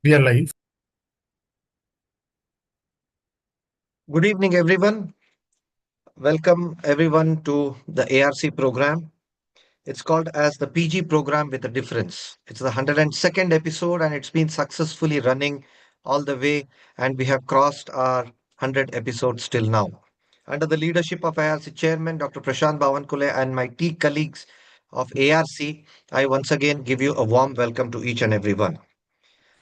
We are live. Good evening, everyone. Welcome everyone to the ARC program. It's called as the PG program with a difference. It's the 102nd episode and it's been successfully running all the way, and we have crossed our 100 episodes till now. Under the leadership of ARC Chairman Dr. Prashant Bavankule and my T colleagues of ARC, I once again give you a warm welcome to each and everyone.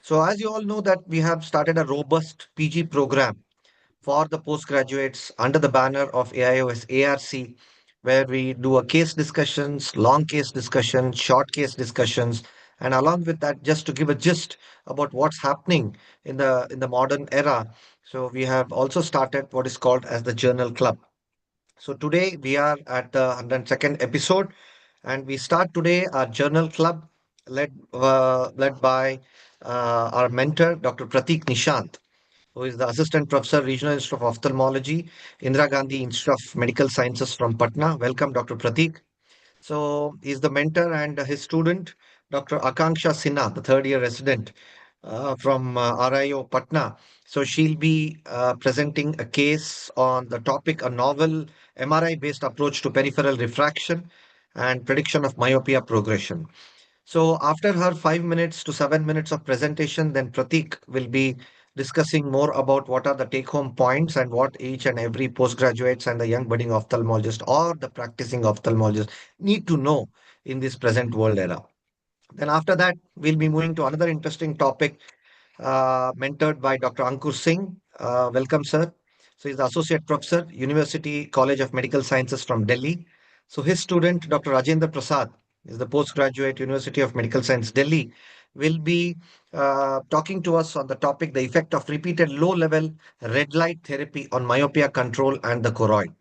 So as you all know that we have started a robust PG program for the postgraduates under the banner of AIOS ARC, where we do a case discussions, long case discussions, short case discussions, and along with that, just to give a gist about what's happening in the modern era. So we have also started what is called as the Journal Club. So today we are at the 102nd episode, and we start today our Journal Club led by our mentor, Dr. Pratik Nishant, who is the Assistant Professor, Regional Institute of Ophthalmology, Indira Gandhi Institute of Medical Sciences from Patna. Welcome, Dr. Pratik. So he's the mentor and his student, Dr. Akanksha Sinha, the third year resident from RIO Patna. So she'll be presenting a case on the topic, a novel MRI-based approach to peripheral refraction and prediction of myopia progression. So after her 5 minutes to 7 minutes of presentation, then Pratik will be discussing more about what are the take-home points and what each and every postgraduates and the young budding ophthalmologist or the practicing ophthalmologist need to know in this present world era. Then after that, we'll be moving to another interesting topic mentored by Dr. Ankur Singh. Welcome, sir. So he's the Associate Professor, University College of Medical Sciences from Delhi. So his student, Dr. Rajendra Prasad, is the postgraduate, University of Medical Science, Delhi, will be talking to us on the topic, the effect of repeated low-level red light therapy on myopia control and the choroid.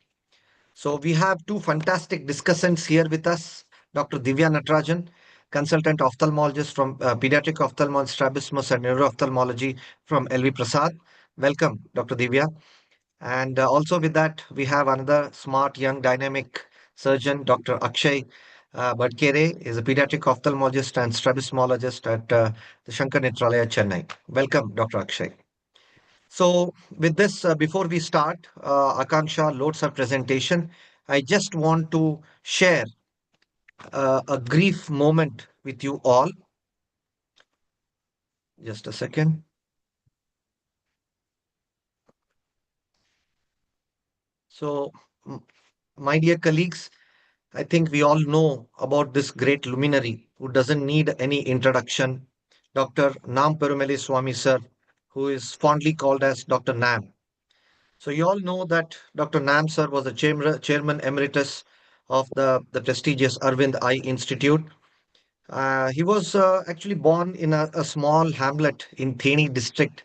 So we have two fantastic discussants here with us. Dr. Divya Natarajan, consultant ophthalmologist from pediatric ophthalmology, strabismus and neuro-ophthalmology from LV Prasad. Welcome, Dr. Divya. And also with that, we have another smart, young, dynamic surgeon, Dr. Akshay Badkere, is a pediatric ophthalmologist and strabismologist at the Shankar Netralaya, Chennai. Welcome, Dr. Akshay. So, with this, before we start, Akanksha loads her presentation. I just want to share a brief moment with you all. Just a second. So, m- my dear colleagues, I think we all know about this great luminary who doesn't need any introduction, Dr. Namperumalsamy sir, who is fondly called as Dr. Nam. So you all know that Dr. Nam sir was the chairman emeritus of the prestigious Arvind Eye Institute. He was actually born in a small hamlet in Theni district,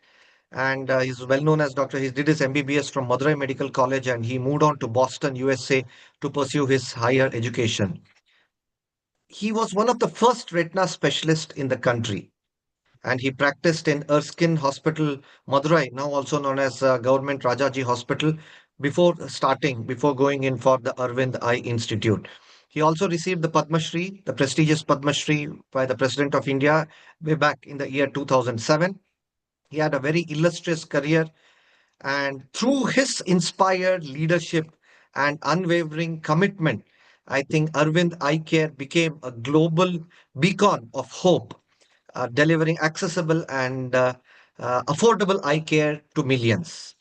and he's well known as doctor. He did his MBBS from Madurai Medical College, and he moved on to Boston, USA, to pursue his higher education. He was one of the first retina specialists in the country, and he practiced in Erskine Hospital, Madurai, now also known as Government Rajaji Hospital, before going in for the Arvind Eye Institute. He also received the Padma Shri, the prestigious Padma Shri by the President of India way back in the year 2007. He had a very illustrious career, and through his inspired leadership and unwavering commitment, I think Arvind Eye Care became a global beacon of hope, delivering accessible and affordable eye care to millions.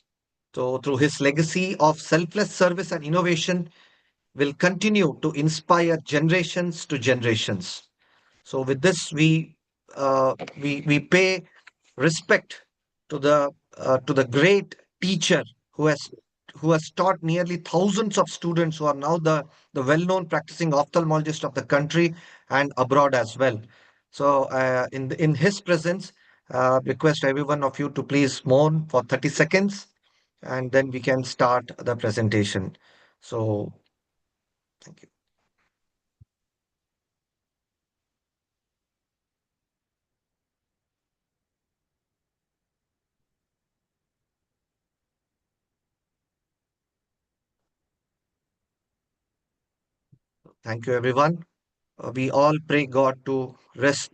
So, through his legacy of selfless service and innovation, will continue to inspire generations to generations. So, with this, we pay respect to the great teacher who has taught nearly thousands of students who are now the well-known practicing ophthalmologist of the country and abroad as well. So, in his presence, request every one of you to please mourn for 30 seconds, and then we can start the presentation. So, thank you. Thank you, everyone. We all pray God to rest.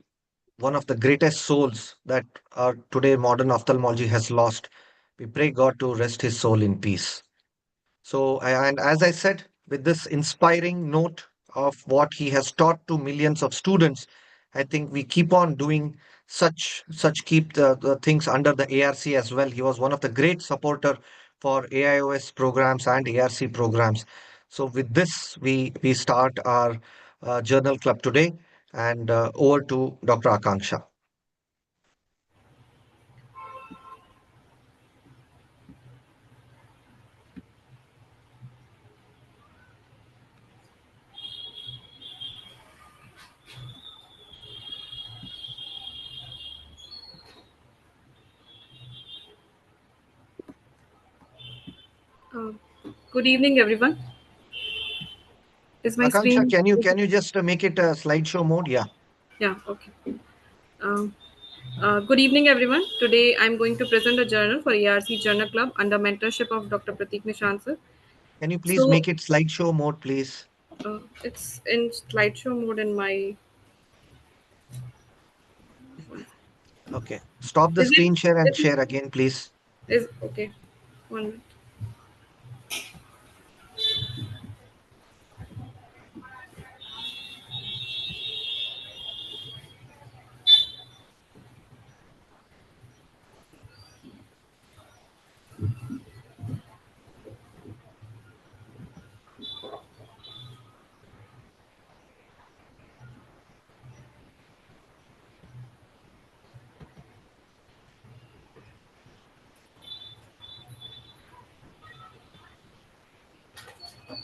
one of the greatest souls that our today modern ophthalmology has lost. We pray God to rest his soul in peace. So, and as I said, with this inspiring note of what he has taught to millions of students, I think we keep on doing such keep the things under the ARC as well. He was one of the great supporter for AIOS programs and ARC programs. So with this, we start our journal club today, and over to Dr. Akanksha. Uh, Good evening, everyone. Is my Akanksha, screen? can you just make it a slideshow mode? Yeah. Yeah, okay. Um, Good evening, everyone. Today, I'm going to present a journal for ERC Journal Club under mentorship of Dr. Pratik Nishant sir. Can you please So, make it slideshow mode, please? it's in slideshow mode in my. Okay. Stop the Is it? screen share and Is, share again, please. is okay. 1 minute.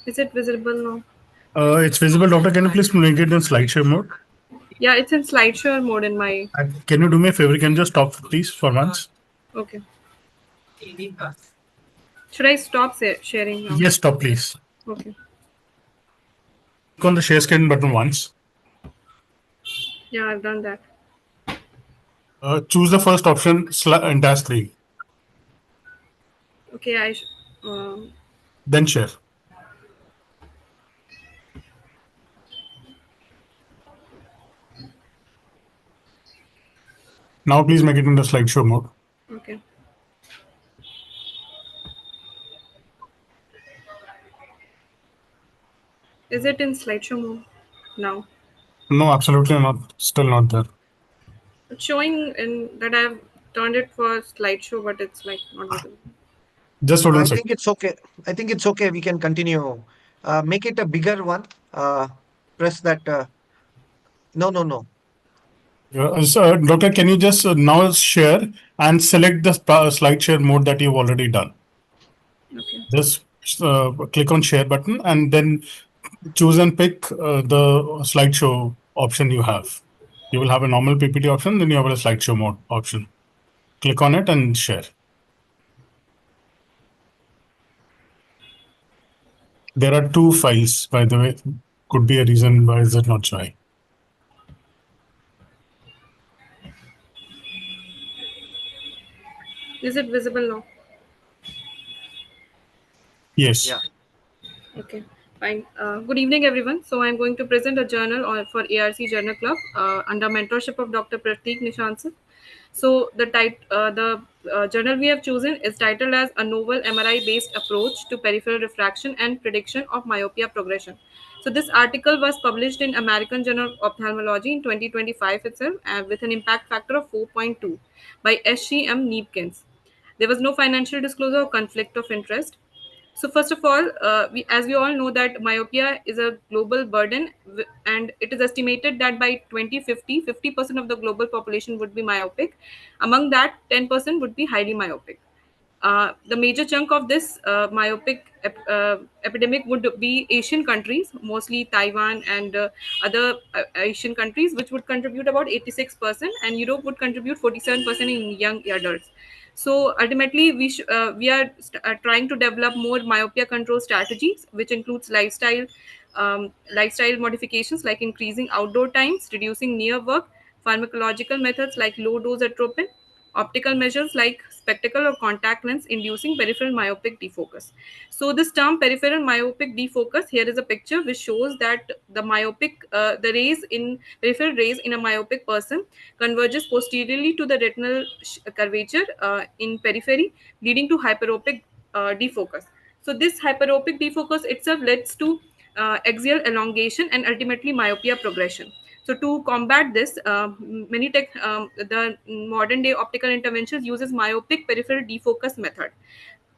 Is it visible now? It's visible, doctor. Can you please make it in slideshow mode? Yeah, it's in slideshow mode in my. And can you do me a favor? Can you just stop, please, for once? Okay. Should I stop sharing now? Yes, stop, please. Okay. Click on the share screen button once. Yeah, I've done that. Choose the first option, entire screen. Okay, um, Then share. Now, please make it in the slideshow mode. okay. Is it in slideshow mode now? No, absolutely not. Still not there. It's showing in that I've turned it for slideshow, but it's like not visible. Just hold on a I second. think it's okay. I think it's okay. We can continue. Make it a bigger one. Press that. No, no, no. Doctor, can you just now share and select the slide share mode that you've already done? Okay. Just click on share button and then choose and pick the slideshow option you have. You will have a normal PPT option, then you have a slideshow mode option. Click on it and share. There are two files, by the way. Could be a reason why is it not showing. Is it visible now? Yes. Yeah. Okay, fine. Good evening, everyone. So I'm going to present a journal for ARC Journal Club under mentorship of Dr. Pratik Nishant. So the journal we have chosen is titled as a novel MRI-based approach to peripheral refraction and prediction of myopia progression. So this article was published in American Journal of Ophthalmology in 2025 itself, with an impact factor of 4.2 by SCM Neepkins. There was no financial disclosure or conflict of interest. So first of all, as we all know that myopia is a global burden, and it is estimated that by 2050, 50% of the global population would be myopic. Among that, 10% would be highly myopic. The major chunk of this epidemic would be Asian countries, mostly Taiwan and other Asian countries, which would contribute about 86%, and Europe would contribute 47% in young adults. So ultimately, we are trying to develop more myopia control strategies, which includes lifestyle modifications like increasing outdoor times, reducing near work, pharmacological methods like low dose atropine, optical measures like spectacle or contact lens inducing peripheral myopic defocus. So this term peripheral myopic defocus, here is a picture which shows that the rays in peripheral rays in a myopic person converges posteriorly to the retinal curvature in periphery, leading to hyperopic defocus. So this hyperopic defocus itself leads to axial elongation and ultimately myopia progression. So to combat this, the modern day optical interventions uses myopic peripheral defocus method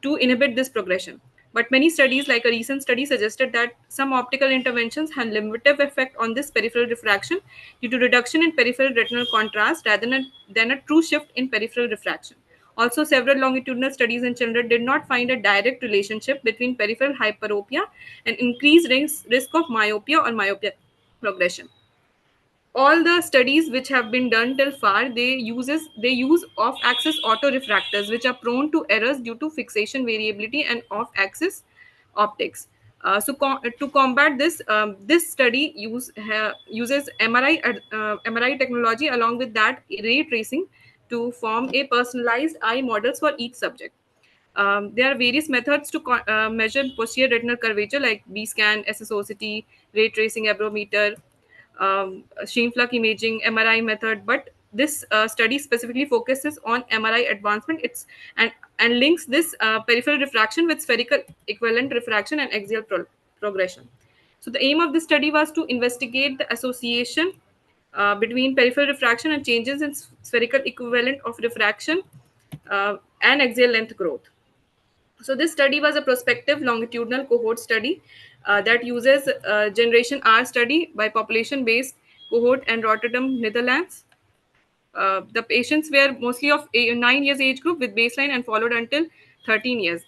to inhibit this progression. But many studies, like a recent study, suggested that some optical interventions have limited effect on this peripheral refraction due to reduction in peripheral retinal contrast rather than a true shift in peripheral refraction. Also, several longitudinal studies in children did not find a direct relationship between peripheral hyperopia and increased risk of myopia or myopia progression. All the studies which have been done till far, they use off axis autorefractors which are prone to errors due to fixation variability and off axis optics. To combat this, this study uses MRI technology along with that ray tracing to form a personalized eye models for each subject. There are various methods to measure posterior retinal curvature like B scan, SSOCT, ray tracing abrometer, Scheinflug imaging, MRI method. But this study specifically focuses on MRI advancement. And links this peripheral refraction with spherical equivalent refraction and axial progression. So the aim of this study was to investigate the association between peripheral refraction and changes in spherical equivalent of refraction and axial length growth. So this study was a prospective longitudinal cohort study that uses Generation R study by population-based cohort in Rotterdam, Netherlands. The patients were mostly of 9 years age group with baseline and followed until 13 years.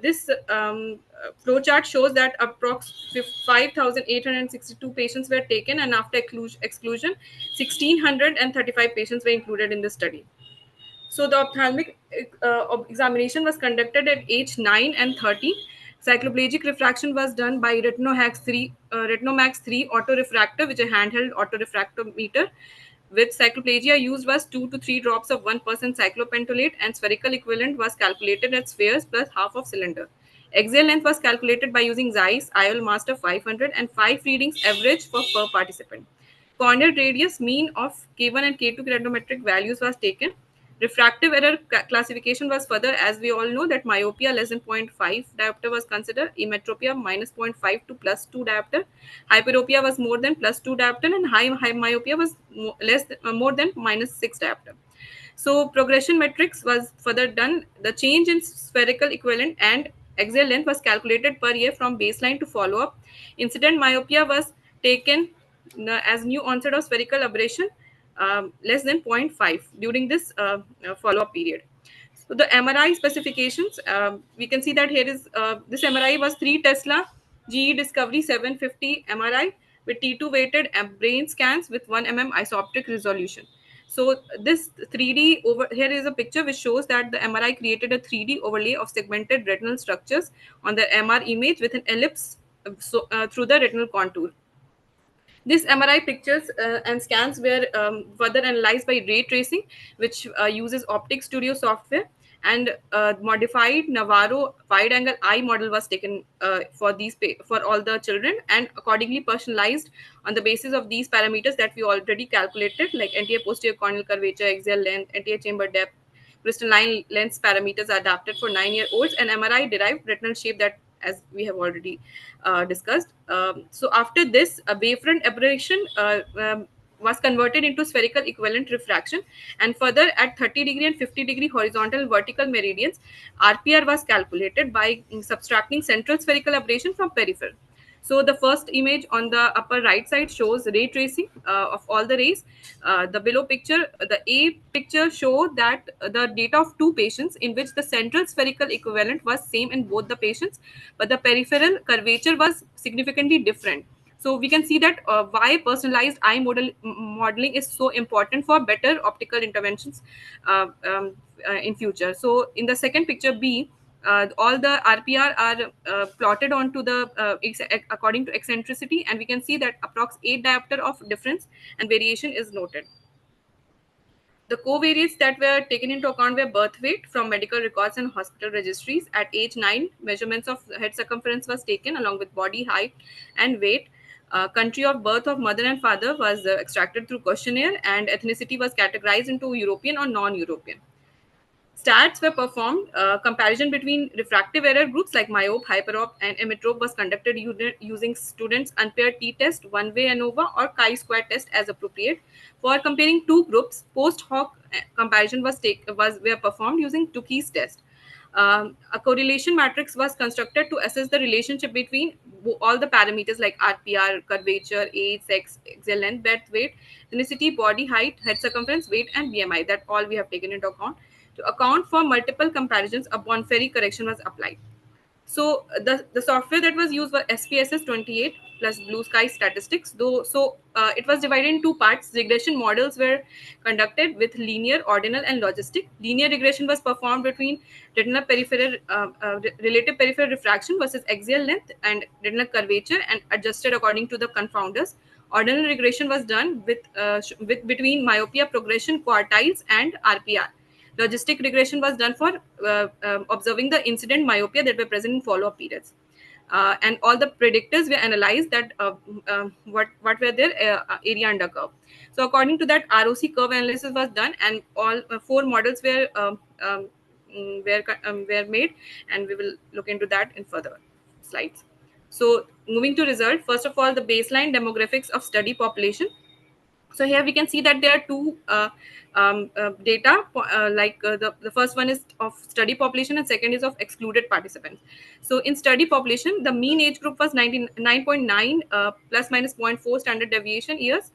This flowchart shows that approx 5,862 patients were taken, and after exclusion, 1,635 patients were included in the study. So the ophthalmic examination was conducted at age 9 and 30. Cycloplegic refraction was done by Retinomax 3 autorefractor, which is a handheld autorefractometer. With cycloplegia used was 2 to 3 drops of 1% cyclopentolate, and spherical equivalent was calculated at spheres plus half of cylinder. Axial length was calculated by using Zeiss IOL Master 500 and 5 readings average for per participant. Corneal radius mean of K1 and K2 keratometric values was taken. Refractive error classification was further, as we all know that myopia less than 0.5 diopter was considered, emmetropia minus 0.5 to plus 2 diopter, hyperopia was more than plus 2 diopter, and high myopia was more than minus 6 diopter. So progression metrics was further done. The change in spherical equivalent and axial length was calculated per year from baseline to follow-up. Incident myopia was taken as new onset of spherical aberration less than 0.5 during this follow-up period. So the MRI specifications, we can see that here is this MRI was 3 Tesla GE Discovery 750 MRI with T2 weighted brain scans with 1 mm isooptic resolution. So this 3D over here is a picture which shows that the MRI created a 3D overlay of segmented retinal structures on the MR image with an ellipse through the retinal contour. These MRI pictures and scans were further analyzed by ray tracing, which uses Optic Studio software, and modified Navarro wide-angle eye model was taken for all the children, and accordingly personalized on the basis of these parameters that we already calculated, like anterior posterior corneal curvature, axial length, anterior chamber depth, crystalline lens parameters are adapted for 9-year-olds, and MRI derived retinal shape that as we have already discussed. So after this, a wavefront aberration was converted into spherical equivalent refraction, and further at 30-degree and 50-degree horizontal and vertical meridians, RPR was calculated by subtracting central spherical aberration from peripheral. So the first image on the upper right side shows ray tracing of all the rays. The below picture, the A picture show that the data of 2 patients in which the central spherical equivalent was same in both the patients, but the peripheral curvature was significantly different. So we can see that why personalized eye modeling is so important for better optical interventions in future. So in the second picture B, all the RPR are plotted onto the according to eccentricity, and we can see that approx 8 diopter of difference and variation is noted. The covariates that were taken into account were birth weight from medical records and hospital registries. At age 9, measurements of head circumference was taken along with body height and weight. Country of birth of mother and father was extracted through questionnaire, and ethnicity was categorized into European or non-European. Stats were performed. Comparison between refractive error groups like myope, hyperop, and emmetrope was conducted using students' unpaired t-test, one-way ANOVA, or chi-square test as appropriate. For comparing two groups, post-hoc comparison were performed using Tukey's test. A correlation matrix was constructed to assess the relationship between all the parameters like RPR, curvature, age, sex, axial length, birth weight, ethnicity, body height, head circumference, weight, and BMI. That all we have taken into account. To account for multiple comparisons, a Bonferroni correction was applied. So the software that was used was SPSS 28 plus Blue Sky Statistics. It was divided in two parts. Regression models were conducted with linear, ordinal, and logistic. Linear regression was performed between retinal peripheral relative peripheral refraction versus axial length and retinal curvature, and adjusted according to the confounders. Ordinal regression was done with between myopia progression quartiles and RPR. Logistic regression was done for observing the incident myopia that were present in follow-up periods. And all the predictors were analyzed that what were their area under curve. So according to that, ROC curve analysis was done, and all four models were made, and we will look into that in further slides. So moving to result, first of all, the baseline demographics of study population. So here we can see that there are two data, the first one is of study population and second is of excluded participants. So in study population, the mean age group was 99.9 plus minus zero point 0.4 standard deviation years.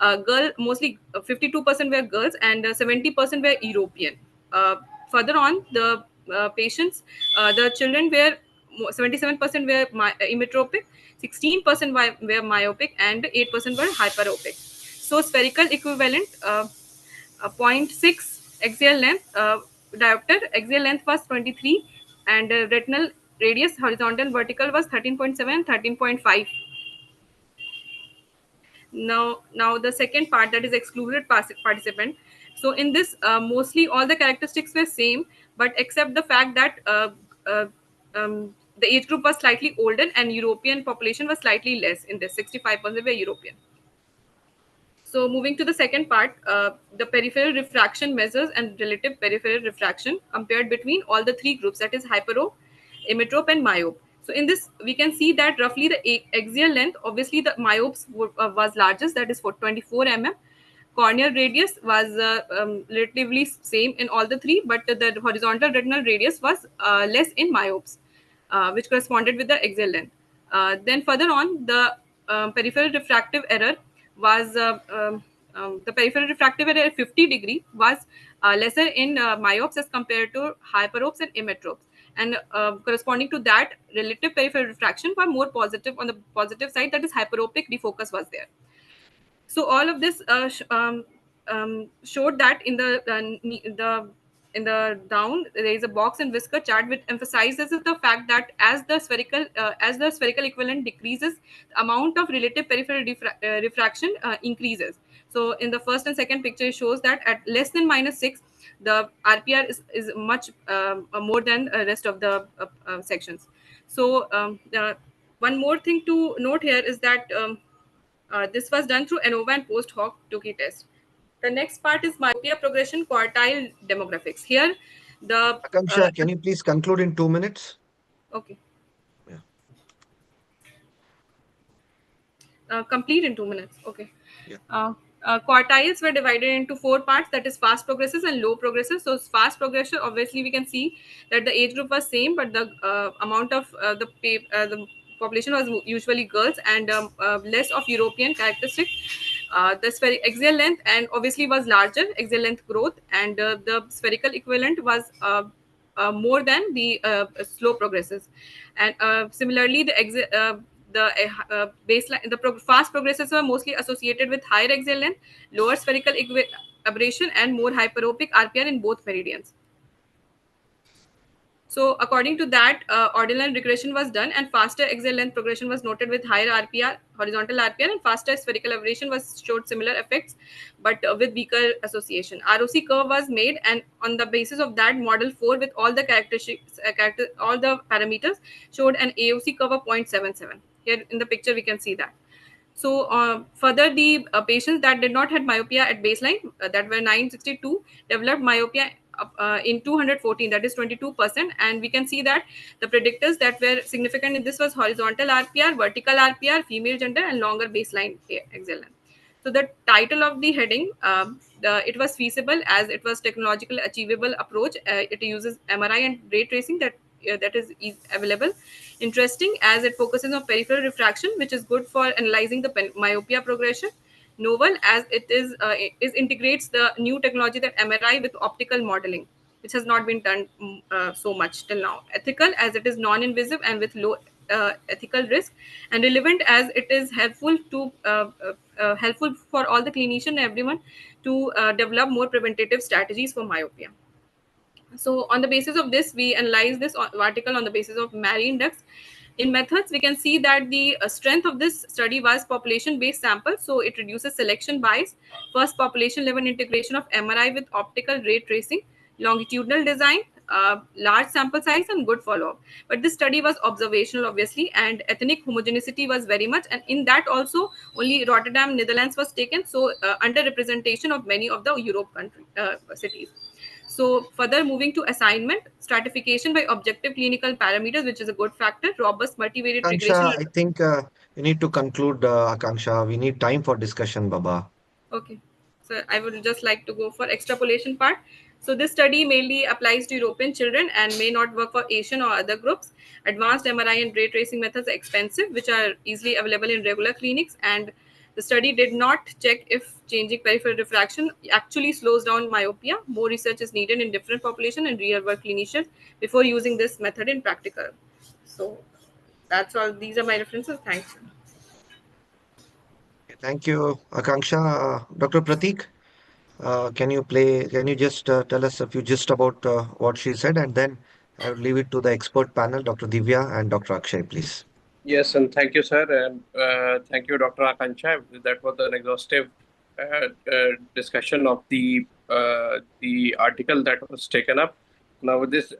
Girl, mostly 52% were girls and 70% were European. Further on, the patients, the children were 77% were emmetropic, 16% were myopic, and 8% were hyperopic. So spherical equivalent, 0.6 axial length, diopter axial length was 23, and retinal radius horizontal and vertical was 13.7, 13.5. Now the second part, that is excluded participant. So in this, mostly all the characteristics were same, but except the fact that uh, the age group was slightly older and European population was slightly less. In this, 65% were European. So moving to the second part, the peripheral refraction measures and relative peripheral refraction compared between all the three groups, that is hyperope, emmetrope, and myope. So in this, we can see that roughly the axial length, obviously the myopes was largest, that is for 24 mm. Corneal radius was relatively same in all the three, but the horizontal retinal radius was less in myopes, which corresponded with the axial length. Then further on, the peripheral refractive error was the peripheral refractive error at 50 degree was lesser in myopes as compared to hyperopes and emmetropes. And corresponding to that, relative peripheral refraction were more positive on the positive side, that is hyperopic defocus was there. So all of this showed that in the down there is a box and whisker chart which emphasizes the fact that as the spherical equivalent decreases, the amount of relative peripheral refraction increases. So in the first and second picture, it shows that at less than -6, the RPR is much more than the rest of the sections. So one more thing to note here is that this was done through ANOVA and post hoc Tukey test. The next part is myopia progression quartile demographics. Here, the Akanksha, can you please conclude in 2 minutes? okay, Yeah. complete in 2 minutes. Okay. Yeah. Quartiles were divided into four parts, that is fast progressors and low progressors. So fast progressor, obviously we can see that the age group was same, but the amount of the population was usually girls and less of European characteristic. The axial length and obviously was larger axial length growth, and the spherical equivalent was more than the slow progressors. And similarly, the baseline, fast progressors were mostly associated with higher axial length, lower spherical aberration, and more hyperopic RPR in both meridians. So according to that, ordinal regression was done, and faster axial length progression was noted with higher RPR, horizontal RPR, and faster spherical aberration was showed similar effects, but with weaker association. ROC curve was made, and on the basis of that, model 4 with all the characteristics, all the parameters showed an AOC curve of 0.77. Here in the picture, we can see that. So further, the patients that did not had myopia at baseline, that were 962, developed myopia in 214, that is 22%. And we can see that the predictors that were significant in this was horizontal RPR, vertical RPR, female gender, and longer baseline axial length. So the title of the heading, it was feasible as it was technological achievable approach. It uses MRI and ray tracing that is available. Interesting as it focuses on peripheral refraction, which is good for analyzing the myopia progression. Novel as it is integrates the new technology that MRI with optical modeling, which has not been done so much till now. Ethical as it is non-invasive and with low ethical risk, and relevant as it is helpful for all the clinician and everyone to develop more preventative strategies for myopia. So on the basis of this, we analyze this article on the basis of Mary index. In methods, we can see that the strength of this study was population-based sample, so it reduces selection bias. First, population-level integration of MRI with optical ray tracing, longitudinal design, large sample size, and good follow-up. But this study was observational, obviously, and ethnic homogeneity was very much. And in that also, only Rotterdam, Netherlands was taken, so underrepresentation of many of the Europe country cities. So further moving to assignment, stratification by objective clinical parameters, which is a good factor, robust multivariate regression. Akanksha, I think we need to conclude, Akanksha. We need time for discussion, Baba. Okay. So I would just like to go for extrapolation part. So this study mainly applies to European children and may not work for Asian or other groups. Advanced MRI and ray tracing methods are expensive, which are easily available in regular clinics. And the study did not check if changing peripheral diffraction actually slows down myopia. More research is needed in different population and real world clinicians before using this method in practical. So that's all. These are my references. Thanks. Thank you, Akanksha. Dr. Pratik, can you just tell us a few gist about what she said, and then I will leave it to the expert panel, Dr. Divya and Dr. Akshay, please. Yes, and thank you, sir, and thank you, Dr. Akanksha. That was an exhaustive discussion of the article that was taken up. Now, this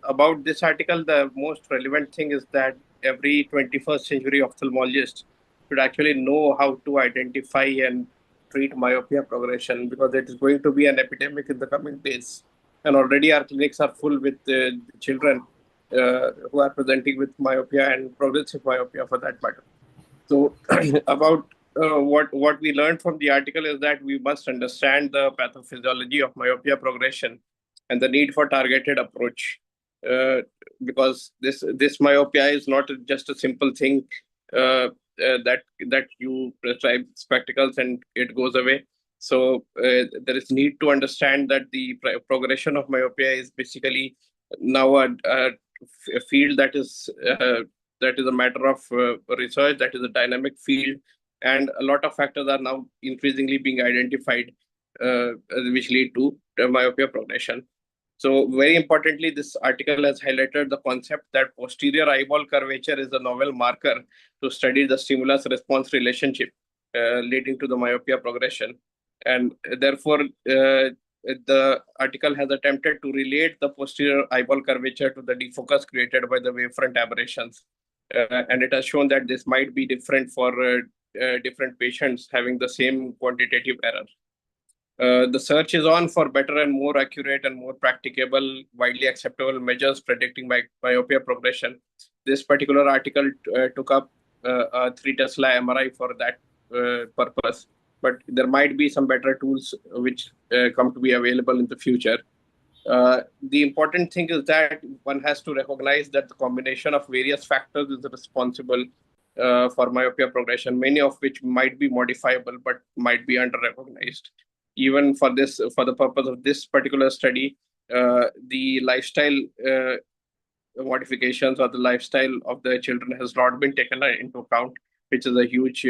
article, the most relevant thing is that every 21st century ophthalmologist should actually know how to identify and treat myopia progression, because it is going to be an epidemic in the coming days. And already our clinics are full with children who are presenting with myopia and progressive myopia for that matter. So about what we learned from the article is that we must understand the pathophysiology of myopia progression and the need for targeted approach, because this myopia is not just a simple thing that you prescribe spectacles and it goes away. So there is need to understand that the progression of myopia is basically now a field that is a matter of research, that is a dynamic field, and a lot of factors are now increasingly being identified, which lead to myopia progression. So very importantly, this article has highlighted the concept that posterior eyeball curvature is a novel marker to study the stimulus response relationship leading to the myopia progression. And therefore, the article has attempted to relate the posterior eyeball curvature to the defocus created by the wavefront aberrations. And it has shown that this might be different for different patients having the same quantitative error. The search is on for better and more accurate and more practicable, widely acceptable measures predicting myopia progression. This particular article took up a 3 Tesla MRI for that purpose, but there might be some better tools which come to be available in the future. The important thing is that one has to recognize that the combination of various factors is responsible for myopia progression, many of which might be modifiable but might be under-recognized. Even for the purpose of this particular study, the lifestyle modifications or the lifestyle of the children has not been taken into account, which is a huge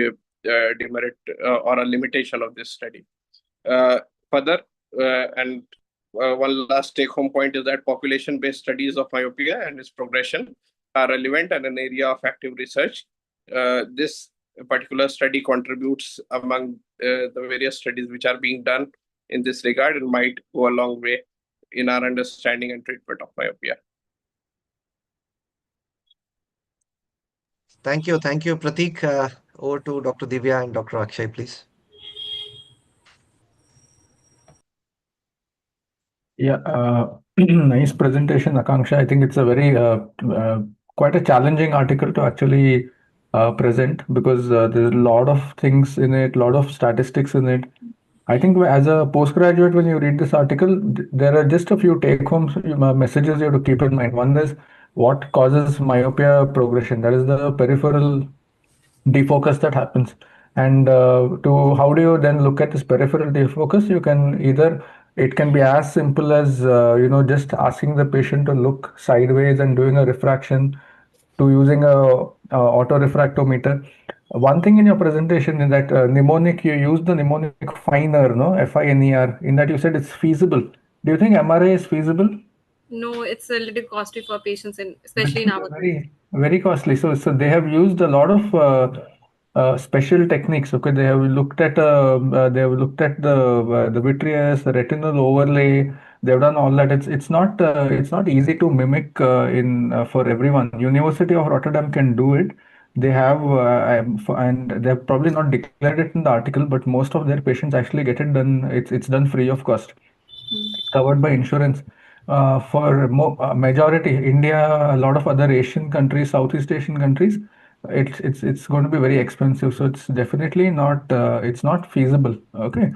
demerit or a limitation of this study. Further, and one last take-home point is that population-based studies of myopia and its progression are relevant and an area of active research. This particular study contributes among the various studies which are being done in this regard and might go a long way in our understanding and treatment of myopia. Thank you, Prateek. Over to Dr. Divya and Dr. Akshay, please. Yeah, nice presentation, Akanksha. I think it's a very quite a challenging article to actually present because there's a lot of things in it, a lot of statistics in it. I think as a postgraduate, when you read this article, there are just a few take-home messages you have to keep in mind. One is what causes myopia progression. That is the peripheral defocus that happens. And to how do you then look at this peripheral defocus? You can either it can be as simple as just asking the patient to look sideways and doing a refraction, to using a auto refractometer. One thing in your presentation is that mnemonic, you used the mnemonic FINER, no, FINER. In that you said it's feasible. Do you think MRI is feasible? No, it's a little costly for patients, especially nowadays. Very, very costly. So they have used a lot of special techniques. Okay, they have looked at the vitreous, the retinal overlay. They've done all that. It's not easy to mimic in for everyone. University of Rotterdam can do it. They have and they've probably not declared it in the article, but most of their patients actually get it done. It's done free of cost. It's covered by insurance. For majority India, a lot of other Asian countries, Southeast Asian countries, it's going to be very expensive. So it's definitely not it's not feasible. Okay.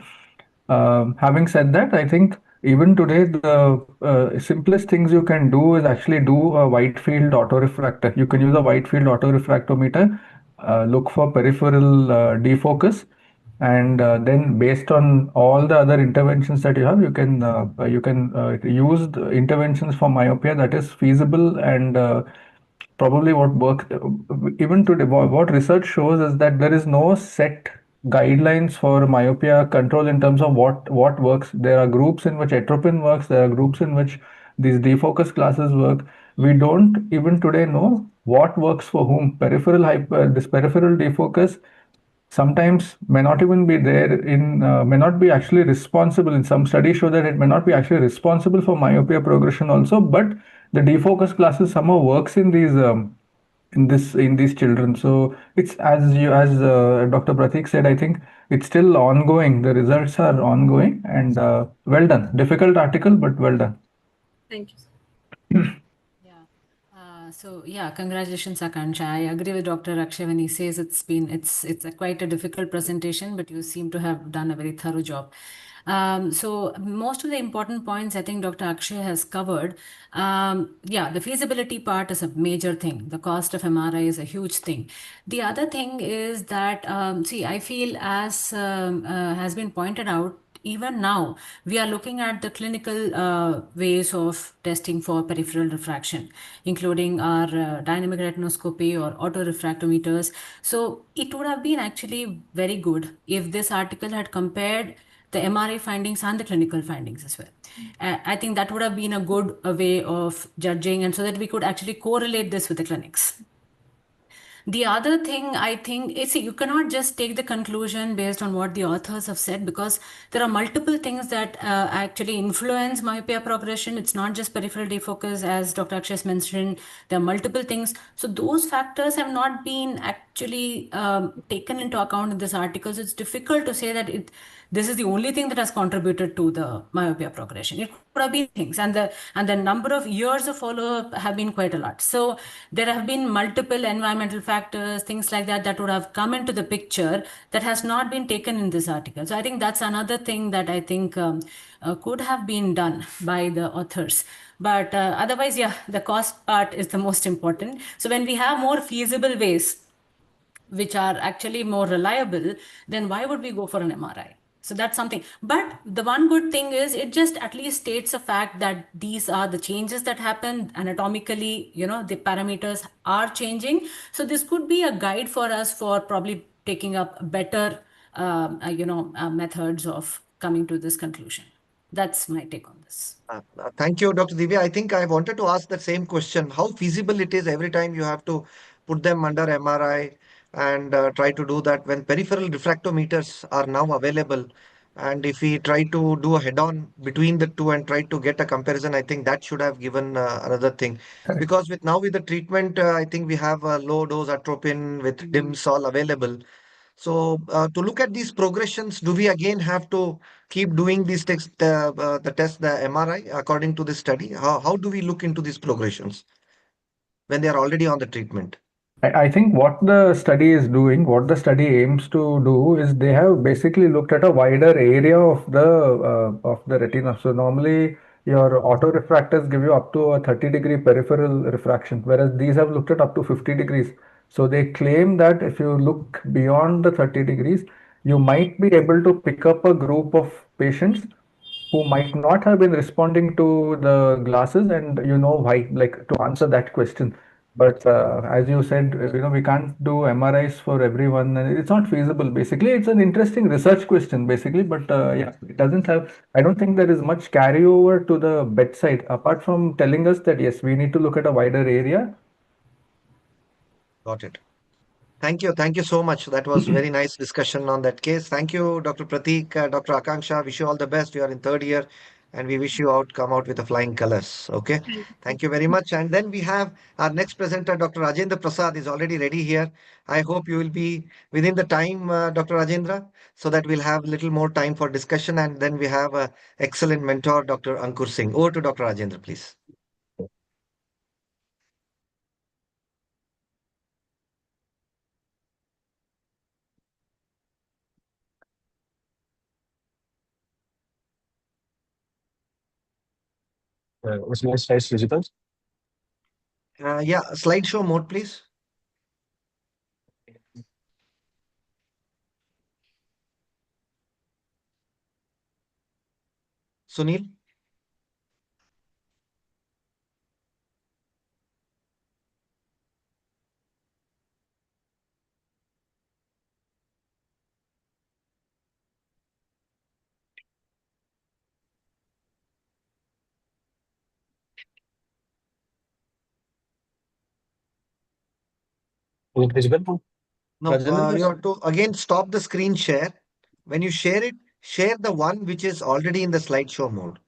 Having said that, I think even today the simplest things you can do is actually do a wide field autorefractor. You can use a wide field autorefractometer, look for peripheral defocus, and then based on all the other interventions that you have, you can use the interventions for myopia that is feasible and probably what works. Even today, what research shows is that there is no set guidelines for myopia control in terms of what works. There are groups in which atropine works. There are groups in which these defocus classes work. We don't even today know what works for whom. This peripheral defocus sometimes may not even be there in may not be actually responsible. In some studies show that it may not be actually responsible for myopia progression also, but the defocus classes somehow works in these in these children. So it's as Dr. Pratik said, I think it's still ongoing. The results are ongoing, and well done. Difficult article, but well done. Thank you, sir. Congratulations, Akansha. I agree with Dr. Akshay when he says it's quite a difficult presentation, but you seem to have done a very thorough job. So most of the important points I think Dr. Akshay has covered. The feasibility part is a major thing. The cost of MRI is a huge thing. The other thing is that, I feel as has been pointed out, even now, we are looking at the clinical ways of testing for peripheral refraction, including our dynamic retinoscopy or autorefractometers. So it would have been actually very good if this article had compared the MRI findings and the clinical findings as well. I think that would have been a good way of judging, and so that we could actually correlate this with the clinics. The other thing I think is, you cannot just take the conclusion based on what the authors have said, because there are multiple things that actually influence myopia progression. It's not just peripheral defocus, as Dr. Akshay mentioned. There are multiple things. So those factors have not been actually taken into account in this article. So it's difficult to say that this is the only thing that has contributed to the myopia progression. It could have been things, and the number of years of follow-up have been quite a lot. So there have been multiple environmental factors, things like that would have come into the picture that has not been taken in this article. So I think that's another thing that I think could have been done by the authors. But otherwise, the cost part is the most important. So when we have more feasible ways, which are actually more reliable, then why would we go for an MRI? So that's something. But the one good thing is, it just at least states a fact that these are the changes that happen anatomically, the parameters are changing. So this could be a guide for us for probably taking up better, methods of coming to this conclusion. That's my take on this. Thank you, Dr. Divya. I think I wanted to ask the same question. How feasible it is every time you have to put them under MRI and try to do that when peripheral refractometers are now available. And if we try to do a head-on between the two and try to get a comparison, I think that should have given another thing. Correct. Because with the treatment, I think we have a low dose atropine with DIMS all available. So to look at these progressions, do we again have to keep doing these tests, the test, the MRI, according to this study? How do we look into these progressions when they are already on the treatment? I think what the study is doing, what the study aims to do is they have basically looked at a wider area of the retina. So normally your autorefractors give you up to a 30-degree peripheral refraction, whereas these have looked at up to 50 degrees. So they claim that if you look beyond the 30 degrees, you might be able to pick up a group of patients who might not have been responding to the glasses, and you know why, like to answer that question. But as you said, we can't do MRIs for everyone, and it's not feasible. Basically, it's an interesting research question, basically. But yeah, it doesn't have. I don't think there is much carryover to the bedside, apart from telling us that yes, we need to look at a wider area. Got it. Thank you. Thank you so much. That was very nice discussion on that case. Thank you, Dr. Pratik, Dr. Akanksha. Wish you all the best. You are in third year and we wish you come out with the flying colors. Okay. Thank you. Thank you very much. And then we have our next presenter, Dr. Rajendra Prasad is already ready here. I hope you will be within the time, Dr. Rajendra, so that we'll have a little more time for discussion. And then we have a excellent mentor, Dr. Ankur Singh. Over to Dr. Rajendra, please. Was my slides visible? Yeah, slideshow mode, please. Sunil. Is it visible now? No, Rajendra, you have to again stop the screen share. When you share it, share the one which is already in the slideshow mode.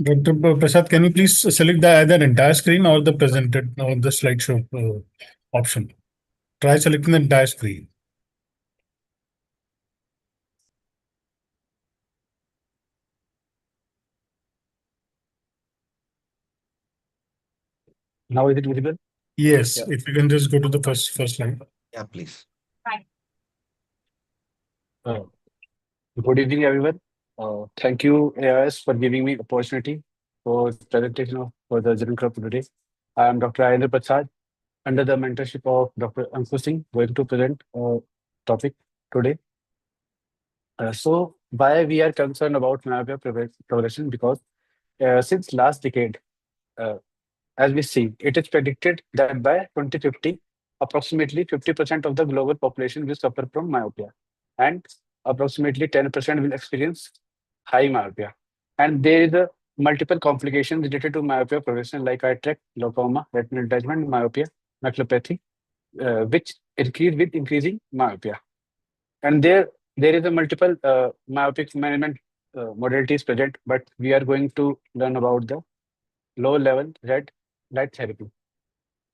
Dr. Prasad, can you please select the either entire screen or the presented or the slideshow option? Try selecting the entire screen. now is it visible? Yes, Yeah. if you can just go to the first slide. Yeah, please. Uh, Good evening, everyone. Thank you, AIS, for giving me opportunity for presentation for the Journal Club today. I am Dr. Ayendra Prasad, under the mentorship of Dr. Ankur Singh, going to present a topic today. So, why we are concerned about myopia progression? Because since last decade, uh, as we see, it is predicted that by 2050, approximately 50% of the global population will suffer from myopia, and approximately 10% will experience high myopia. And there is a multiple complications related to myopia progression, like cataract, glaucoma, retinal detachment, myopia, maculopathy, which increase with increasing myopia. And there is a multiple myopic management modalities present, but we are going to learn about the low level red light therapy.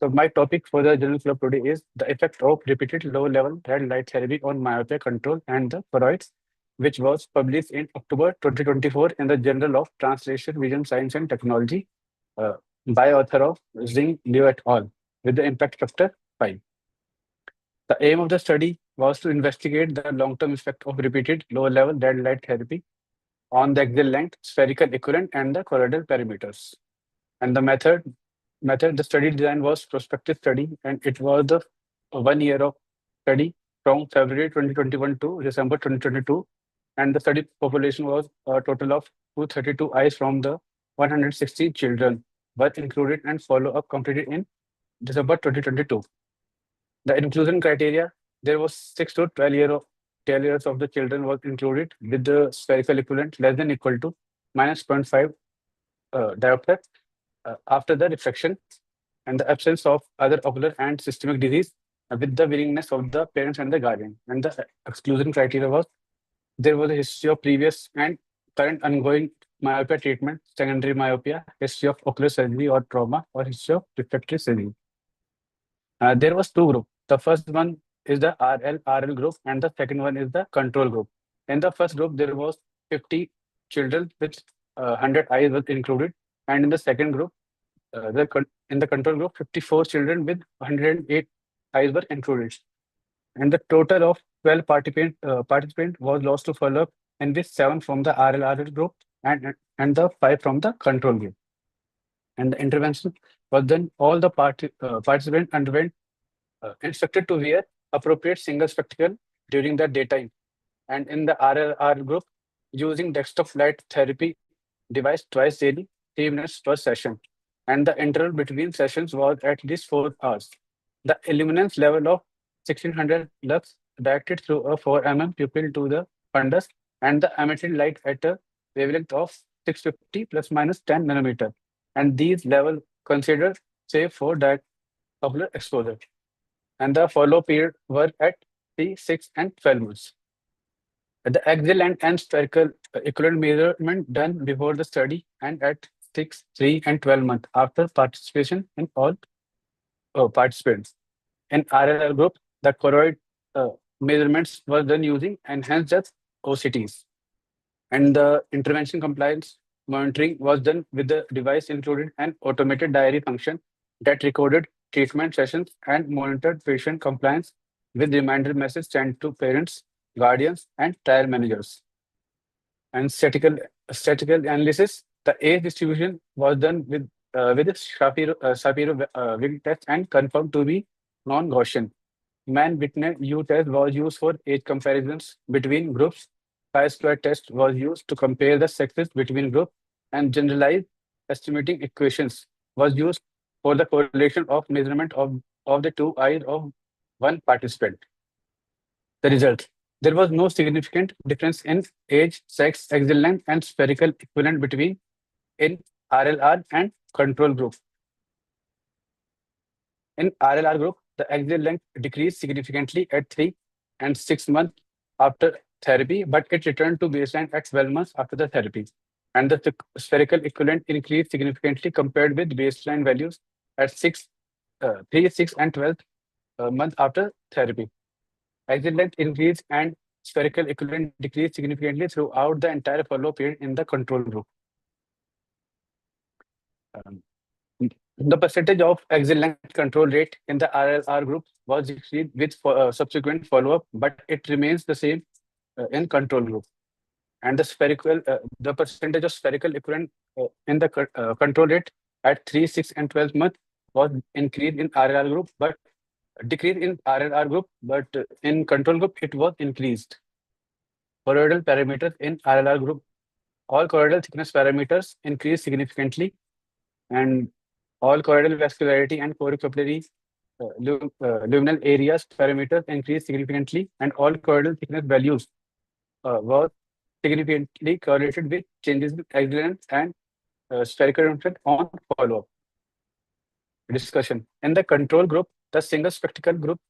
So my topic for the Journal Club today is the effect of repeated low-level red light therapy on myopia control and the choroids, which was published in October 2024 in the Journal of Translation, Vision Science and Technology uh, by author of Zing Liu et al. With the impact factor 5. The aim of the study was to investigate the long-term effect of repeated low-level red light therapy on the axial length, spherical equivalent, and the choroidal parameters. And the the study design was prospective study, and it was the 1 year of study from February 2021 to December 2022. And the study population was a total of 232 eyes from the 160 children were included and follow-up completed in December 2022. The inclusion criteria, there was 6 to 12 year of telomeres of the children was included with the spherical equivalent less than equal to minus 0.5 diopter after the reflection and the absence of other ocular and systemic disease with the willingness of the parents and the guardian. And the exclusion criteria was there was a history of previous and current ongoing myopia treatment, secondary myopia, history of ocular surgery or trauma, or history of refractory surgery. There was two groups. The first one is the RL group, and the second one is the control group. In the first group, there was 50 children with 100 eyes was included, and in the second group, in the control group, 54 children with 108 eyes were included, and the total of 12 participant was lost to follow-up, in which 7 from the RL group and the 5 from the control group. And the intervention was then all the participants underwent instructed to wear appropriate single spectacle during the daytime. And in the RLR group, using desktop light therapy device twice daily, 3 minutes per session. And the interval between sessions was at least 4 hours. The illuminance level of 1600 lux directed through a 4 mm pupil to the fundus, and the emitted light at a wavelength of 650 plus minus 10 nanometer. And these levels considered safe for that ocular exposure. And the follow-up period were at 3, 6, and 12 months. The axial and spherical equivalent measurement done before the study and at 6, 3, and 12 months after participation in all participants. In RLR group, the choroid measurements were done using enhanced OCTs. And the intervention compliance monitoring was done with the device included an automated diary function that recorded treatment sessions and monitored patient compliance with reminder message sent to parents, guardians, and trial managers. And statistical analysis, the age distribution was done with Shapiro-Wilk test and confirmed to be non-Gaussian. Man-Whitney U test was used for age comparisons between groups. Chi-square test was used to compare the sexes between groups, and generalized estimating equations was used for the correlation of measurement of the 2 eyes of one participant. The result: there was no significant difference in age, sex, axial length, and spherical equivalent between in RLR and control group. In RLR group, the axial length decreased significantly at 3 and 6 months after therapy, but it returned to baseline at 12 months after the therapy. And the spherical equivalent increased significantly compared with baseline values at 3, 6, and 12 months after therapy. Axial length increased and spherical equivalent decreased significantly throughout the entire follow-up period in the control group. The percentage of axial length control rate in the RLR group was decreased with subsequent follow-up, but it remains the same in control group. And the percentage of spherical equivalent in the control rate at 3, 6, and 12 months was increased in RLR group, but decreased in RLR group, but in control group it was increased. Choroidal parameters in RLR group, all choroidal thickness parameters increased significantly, and all choroidal vascularity and choricapillary luminal areas parameters increased significantly, and all choroidal thickness values were significantly correlated with changes in axial length and spherical infant on follow-up. Discussion. In the control group, the single spectacle group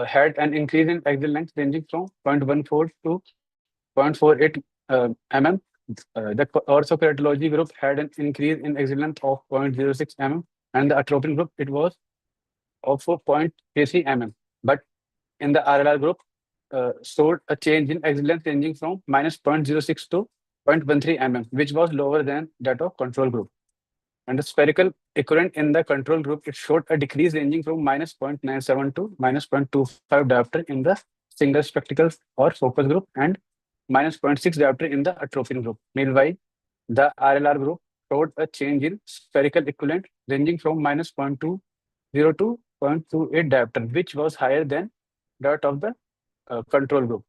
had an increase in axial length ranging from 0.14 to 0.48 mm. The orthokeratology group had an increase in axial length of 0.06 mm, and the atropine group it was of 0.33 mm. But in the RLR group, showed a change in axial length ranging from minus 0.06 to 0.13 mm, which was lower than that of control group. And the spherical equivalent in the control group, it showed a decrease ranging from minus 0.97 to minus 0.25 diopter in the single spectacles or focus group, and minus 0.6 diopter in the atropine group. Meanwhile, the RLR group showed a change in spherical equivalent ranging from minus 0.20 to 0.28 diopter, which was higher than that of the control group.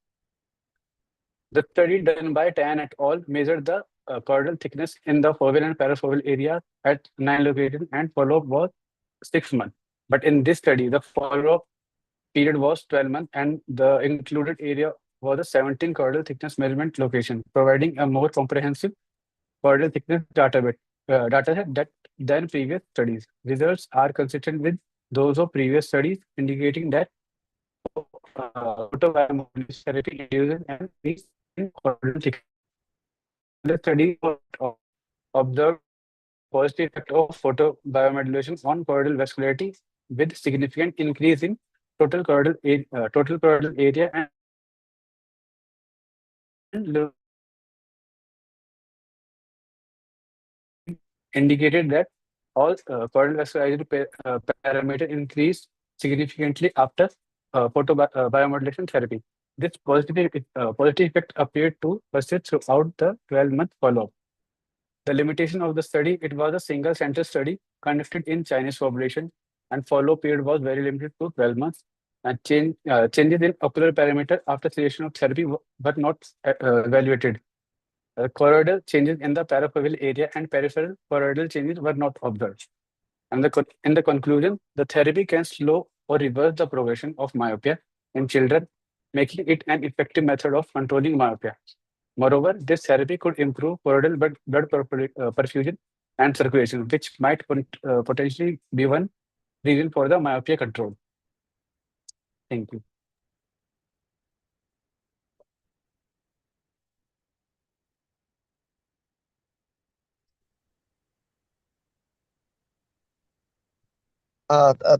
The study done by Tan et al. Measured the choroidal thickness in the foveal and parafoveal area at 9 locations, and follow-up was 6 months. But in this study, the follow-up period was 12 months, and the included area was a 17 choroidal thickness measurement location, providing a more comprehensive choroidal thickness dataset than previous studies. Results are consistent with those of previous studies, indicating that photobiomodulation therapy induces an increase in choroidal thickness. The study observed positive effect of photobiomodulation on choroidal vascularity with significant increase in total choroidal area and indicated that all choroidal vascularity parameter increased significantly after photobiomodulation therapy. This positive effect appeared to persist throughout the 12-month follow-up. The limitation of the study, it was a single center study conducted in Chinese population, and follow-up period was very limited to 12 months. And changes in ocular parameter after cessation of therapy were not evaluated. Choroidal changes in the parafoveal area and peripheral choroidal changes were not observed. And in the conclusion, the therapy can slow or reverse the progression of myopia in children, making it an effective method of controlling myopia. Moreover, this therapy could improve choroidal blood perfusion and circulation, which might potentially be one reason for the myopia control. Thank you.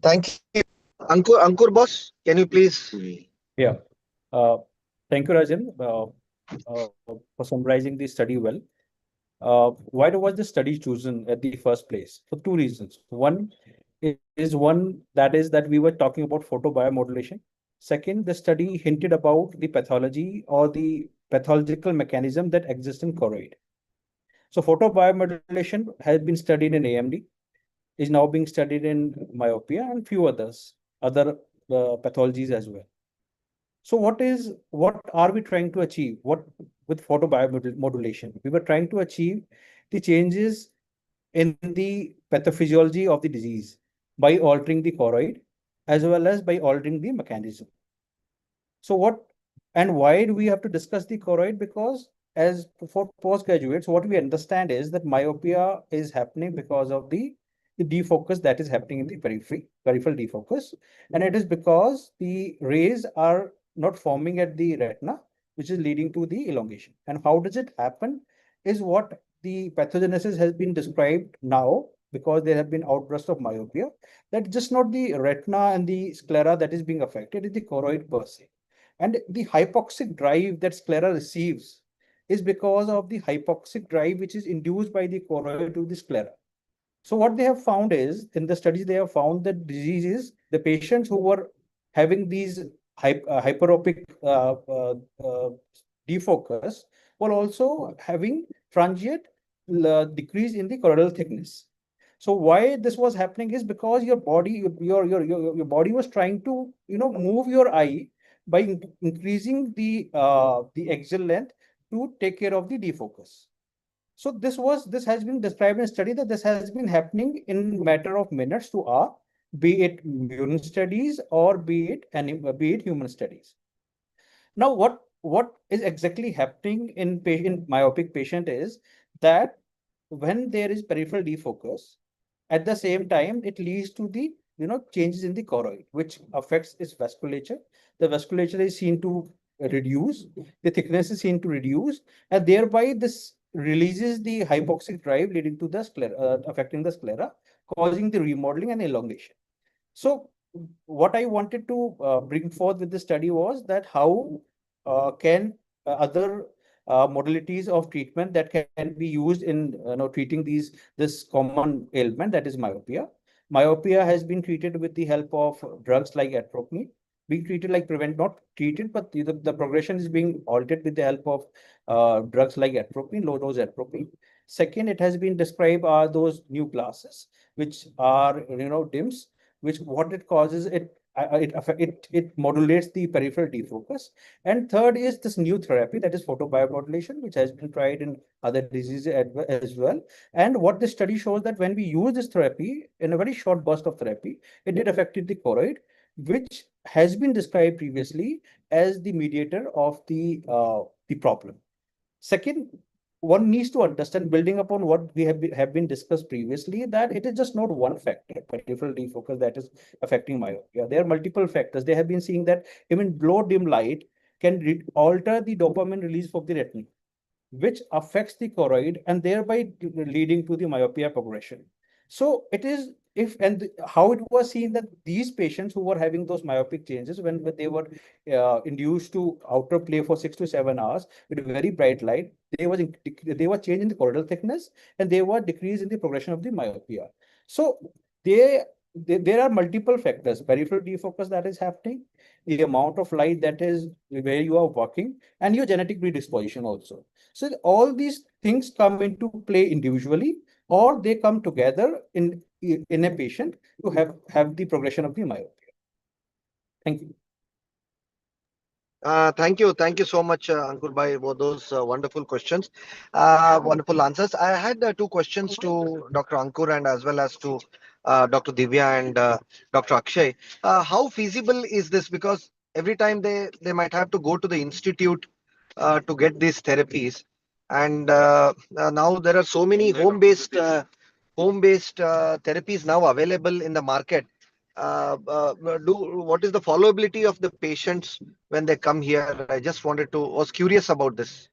Thank you. Ankur boss, can you please? Yeah. Thank you, Rajan, for summarizing the study well. Why was the study chosen at the first place? For two reasons. One is that we were talking about photobiomodulation. Second, the study hinted about the pathology or the pathological mechanism that exists in choroid. So photobiomodulation has been studied in AMD, is now being studied in myopia and few other pathologies as well. So what are we trying to achieve? What with photobiomodulation? We were trying to achieve the changes in the pathophysiology of the disease by altering the choroid as well as by altering the mechanism. So what and why do we have to discuss the choroid? Because as for postgraduates, what we understand is that myopia is happening because of the defocus that is happening in the peripheral defocus. And it is because the rays are not forming at the retina, which is leading to the elongation. And how does it happen is what the pathogenesis has been described now, because there have been outbursts of myopia, that just not the retina and the sclera that is being affected, it is the choroid per se. And the hypoxic drive that sclera receives is because of the hypoxic drive which is induced by the choroid to the sclera. So what they have found is, in the studies, they have found that diseases, the patients who were having these hyperopic defocus were also having transient decrease in the choroidal thickness. So why this was happening is because your body was trying to move your eye by increasing the axial length to take care of the defocus. So this has been described in a study that this has been happening in matter of minutes to hour, be it murine studies or be it human studies. Now, what is exactly happening in myopic patient is that when there is peripheral defocus, at the same time it leads to the changes in the choroid, which affects its vasculature. The vasculature is seen to reduce, the thickness is seen to reduce, and thereby this releases the hypoxic drive, leading to the sclera, affecting the sclera, causing the remodeling and elongation. So what I wanted to bring forth with the study was that how can other modalities of treatment that can be used in treating this common ailment, that is myopia. Myopia has been treated with the help of drugs like atropine, being treated like not treated, but the progression is being altered with the help of drugs like atropine, low dose atropine. Second, it has been described are those new classes, which are DIMS, which what it causes, it modulates the peripheral defocus. And third is this new therapy, that is photobiomodulation, which has been tried in other diseases as well. And what this study shows that when we use this therapy in a very short burst of therapy, it did affect the choroid, which has been described previously as the mediator of the problem. Second, one needs to understand, building upon what we have been discussed previously, that it is just not one factor, peripheral defocus, that is affecting myopia. There are multiple factors. They have been seeing that even low dim light can alter the dopamine release of the retina, which affects the choroid and thereby leading to the myopia progression. So it is, if and how it was seen that these patients who were having those myopic changes, when they were induced to outer play for 6 to 7 hours with very bright light, they were change in the choroidal thickness and they were decrease in the progression of the myopia. So they, there are multiple factors: peripheral defocus that is happening, the amount of light that is where you are working, and your genetic predisposition also. So all these things come into play individually, or they come together in a patient to have the progression of the myopia. Thank you. Thank you so much, Ankur Bhai, for those wonderful questions, wonderful answers. I had two questions to Dr. Ankur and as well as to Dr. Divya and Dr. Akshay. How feasible is this? Because every time they might have to go to the institute to get these therapies, and now there are so many home-based therapies now available in the market. What is the followability of the patients when they come here? I just was curious about this.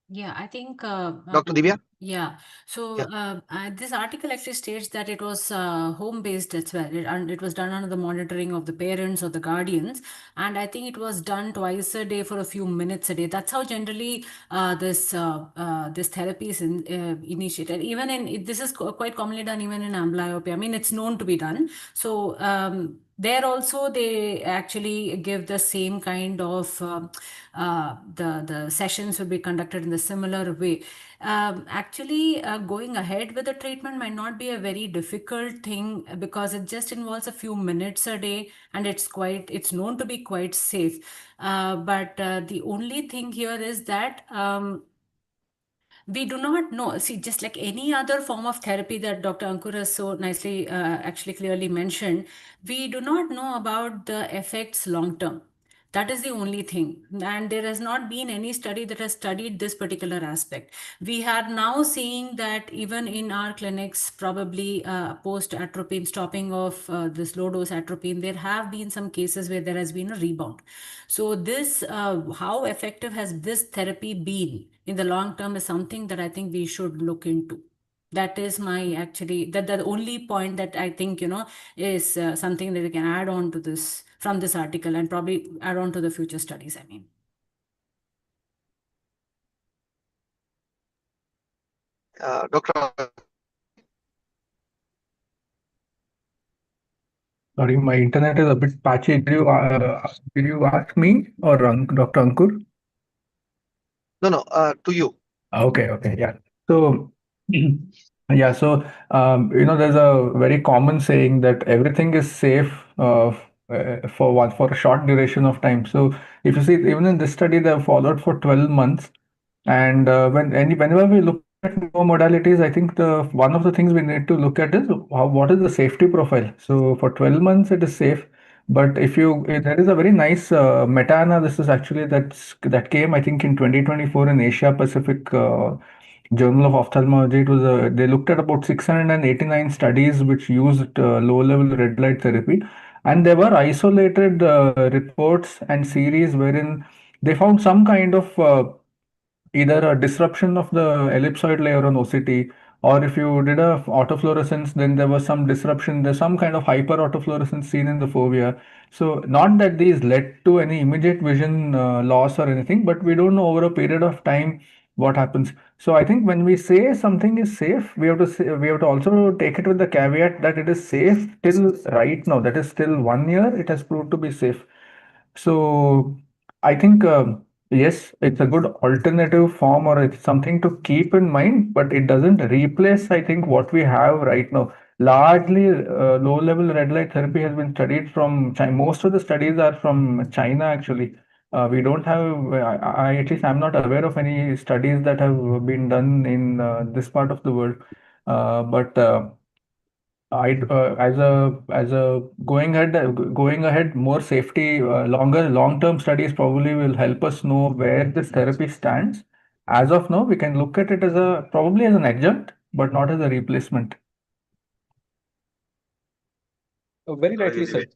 Yeah, I think Dr. Divya? yeah. So this article actually states that it was home-based as well, and it was done under the monitoring of the parents or the guardians. And I think it was done twice a day for a few minutes a day. That's how generally this therapy is initiated. Even this is quite commonly done even in amblyopia. I mean, it's known to be done. So there also they actually give the same kind of the sessions will be conducted in the similar way. Actually, going ahead with the treatment might not be a very difficult thing because it just involves a few minutes a day, and it's known to be quite safe. But the only thing here is that we do not know. See, just like any other form of therapy that Dr. Ankur has so nicely, actually clearly mentioned, we do not know about the effects long term. That is the only thing. And there has not been any study that has studied this particular aspect. We are now seeing that even in our clinics, probably post atropine, stopping of this low dose atropine, there have been some cases where there has been a rebound. So this, how effective has this therapy been in the long term is something that I think we should look into. That is my actually that the only point that I think is something that we can add on to this from this article and probably add on to the future studies. I mean. Dr. Sorry, my internet is a bit patchy. Did you ask me or Dr. Ankur? No, to you. Okay, yeah. So, yeah, so there's a very common saying that everything is safe for a short duration of time. So, if you see, even in this study, they have followed for 12 months, and whenever we look at new modalities, I think the one of the things we need to look at is what is the safety profile. So, for 12 months, it is safe. But there is a very nice meta-analysis actually that came, I think, in 2024 in Asia Pacific Journal of Ophthalmology. It was they looked at about 689 studies which used low-level red light therapy, and there were isolated reports and series wherein they found some kind of either a disruption of the ellipsoid layer on OCT, or if you did a autofluorescence, then there was some disruption. There's some kind of hyper autofluorescence seen in the fovea. So not that these led to any immediate vision loss or anything, but we don't know over a period of time what happens. So I think when we say something is safe, we have to also take it with the caveat that it is safe till right now. That is still 1 year. It has proved to be safe. So I think yes, it's a good alternative form or it's something to keep in mind, but it doesn't replace, I think, what we have right now. Largely, low-level red light therapy has been studied from China. Most of the studies are from China, actually. We don't have, at least I'm not aware of any studies that have been done in this part of the world. But as a going ahead, more safety, long-term studies probably will help us know where this therapy stands. As of now, we can look at it as probably as an adjunct, but not as a replacement. Very rightly said.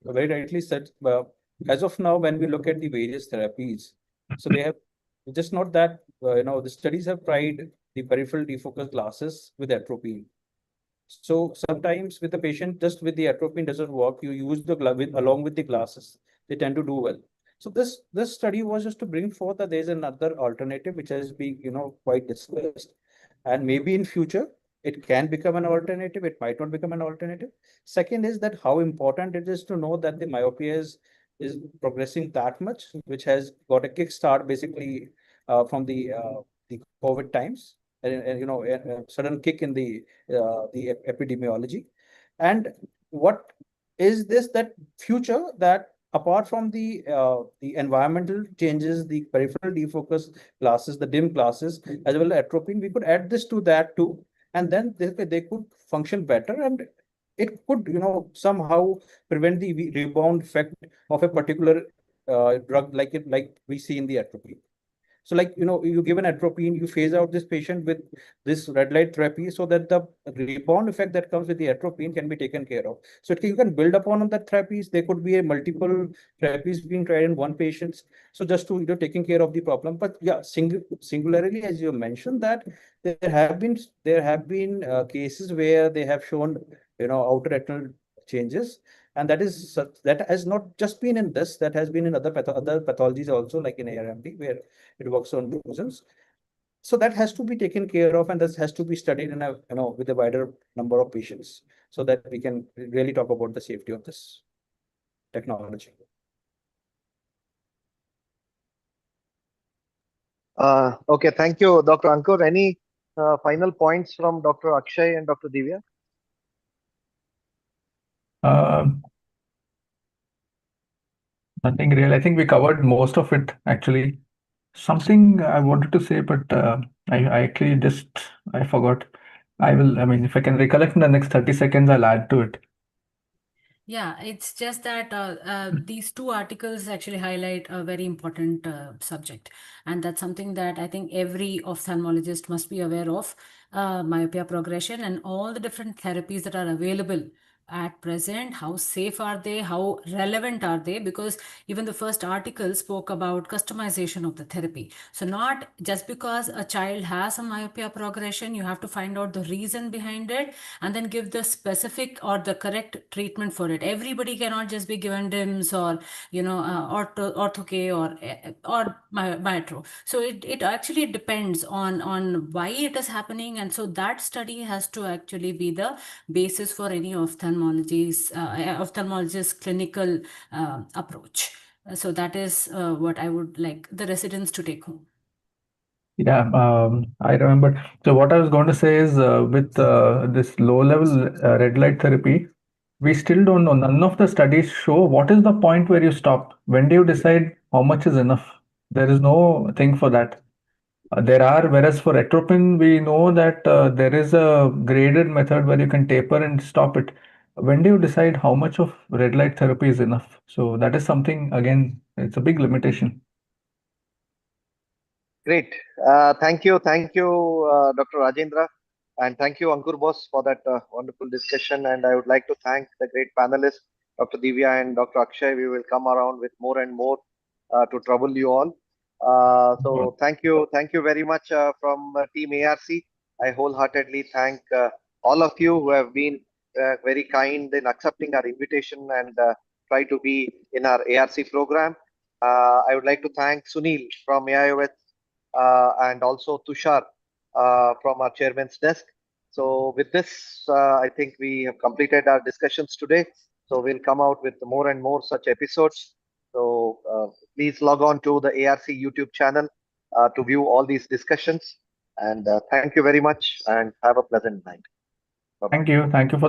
Very rightly said. As of now, when we look at the various therapies, so they have just not that, the studies have tried the peripheral defocus glasses with atropine. So sometimes with the patient, just with the atropine doesn't work, you use the along with the glasses, they tend to do well. So this study was just to bring forth that there's another alternative which has been, quite discussed. And maybe in future, it can become an alternative, it might not become an alternative. Second is that how important it is to know that the myopia is progressing that much, which has got a kickstart basically from the COVID times, and a sudden kick in the epidemiology. And what is this that future that apart from the environmental changes, the peripheral defocus glasses, the dim glasses, as well as atropine, we could add this to that too, and then they could function better, and it could somehow prevent the rebound effect of a particular drug like we see in the atropine. So like, you give an atropine, you phase out this patient with this red light therapy so that the rebound effect that comes with the atropine can be taken care of. So you can build upon that therapies. There could be a multiple therapies being tried in one patient. So just to, taking care of the problem. But yeah, singularly, as you mentioned, that there have been cases where they have shown, outer retinal changes. And that has not just been in this, that has been in other pathologies also, like in ARMD, where it works on bruisers. So that has to be taken care of, and this has to be studied in with a wider number of patients, so that we can really talk about the safety of this technology. Okay, thank you, Dr. Ankur. Any final points from Dr. Akshay and Dr. Divya? Nothing real. I think we covered most of it actually. Something I wanted to say, but I actually I forgot. I mean, if I can recollect in the next 30 seconds, I'll add to it. Yeah, it's just that these two articles actually highlight a very important subject. And that's something that I think every ophthalmologist must be aware of, myopia progression and all the different therapies that are available at present. How safe are they? How relevant are they? Because even the first article spoke about customization of the therapy. So not just because a child has a myopia progression, you have to find out the reason behind it and then give the specific or the correct treatment for it. Everybody cannot just be given DIMS or ortho K or Myotro. So it actually depends on why it is happening, and so that study has to actually be the basis for any ophthalmologist clinical approach. So that is what I would like the residents to take home. Yeah, I remember. So what I was going to say is with this low-level red light therapy, we still don't know. None of the studies show what is the point where you stop. When do you decide how much is enough? There is no thing for that. Whereas for atropine, we know that there is a graded method where you can taper and stop it. When do you decide how much of red light therapy is enough? So that is something, again, it's a big limitation. Great. Thank you, Dr. Rajendra, and thank you, Ankur Bose, for that wonderful discussion. And I would like to thank the great panelists, Dr. Divya and Dr. Akshay. We will come around with more and more to trouble you all. So thank you very much from Team ARC. I wholeheartedly thank all of you who have been very kind in accepting our invitation and try to be in our ARC program. I would like to thank Sunil from AIOS and also Tushar from our chairman's desk. So with this, I think we have completed our discussions today. So we'll come out with more and more such episodes. So please log on to the ARC YouTube channel to view all these discussions. And thank you very much and have a pleasant night. Bye-bye. Thank you. Thank you for the